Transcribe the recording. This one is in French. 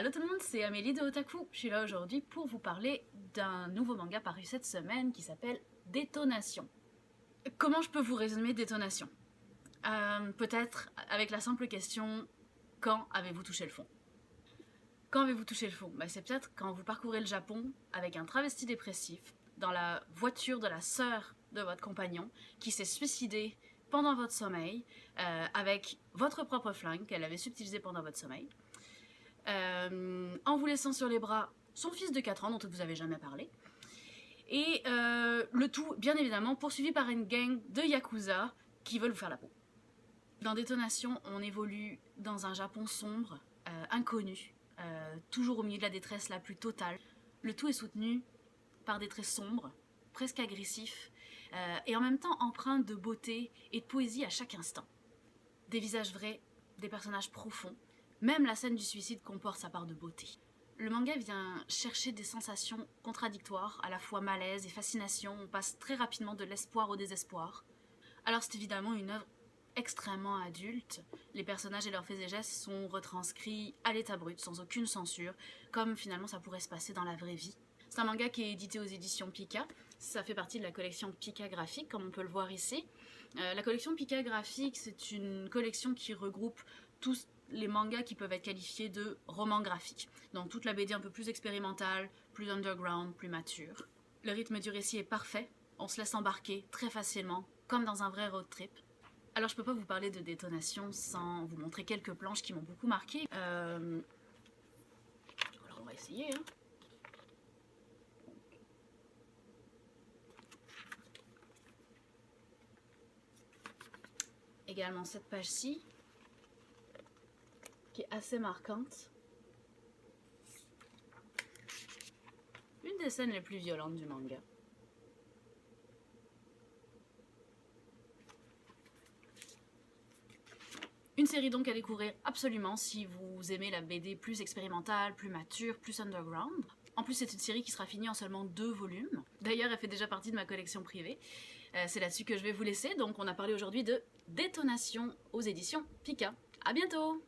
Hello tout le monde, c'est Amélie de Otaku. Je suis là aujourd'hui pour vous parler d'un nouveau manga paru cette semaine qui s'appelle Détonation. Comment je peux vous résumer Détonation? Peut-être avec la simple question, quand avez-vous touché le fond? Quand avez-vous touché le fond? C'est peut-être quand vous parcourez le Japon avec un travesti dépressif dans la voiture de la sœur de votre compagnon qui s'est suicidée pendant votre sommeil avec votre propre flingue qu'elle avait subtilisé pendant votre sommeil. En vous laissant sur les bras son fils de 4 ans dont vous avez jamais parlé. Et le tout, bien évidemment, poursuivi par une gang de Yakuza qui veulent vous faire la peau. Dans Détonation, on évolue dans un Japon sombre, inconnu, toujours au milieu de la détresse la plus totale. Le tout est soutenu par des traits sombres, presque agressifs, et en même temps empreints de beauté et de poésie à chaque instant. Des visages vrais, des personnages profonds. Même la scène du suicide comporte sa part de beauté. Le manga vient chercher des sensations contradictoires, à la fois malaise et fascination. On passe très rapidement de l'espoir au désespoir. Alors c'est évidemment une œuvre extrêmement adulte. Les personnages et leurs faits et gestes sont retranscrits à l'état brut, sans aucune censure, comme finalement ça pourrait se passer dans la vraie vie. C'est un manga qui est édité aux éditions Pika. Ça fait partie de la collection Pika Graphique, comme on peut le voir ici. La collection Pika Graphique, c'est une collection qui regroupe tous les mangas qui peuvent être qualifiés de romans graphiques. Donc toute la BD un peu plus expérimentale, plus underground, plus mature. Le rythme du récit est parfait, on se laisse embarquer très facilement, comme dans un vrai road trip. Alors je peux pas vous parler de Détonation sans vous montrer quelques planches qui m'ont beaucoup marqué. Alors on va essayer. Également cette page-ci, qui est assez marquante. Une des scènes les plus violentes du manga. Une série donc à découvrir absolument si vous aimez la BD plus expérimentale, plus mature, plus underground. En plus c'est une série qui sera finie en seulement 2 volumes. D'ailleurs elle fait déjà partie de ma collection privée. C'est là-dessus que je vais vous laisser. Donc on a parlé aujourd'hui de Détonation aux éditions Pika. A bientôt!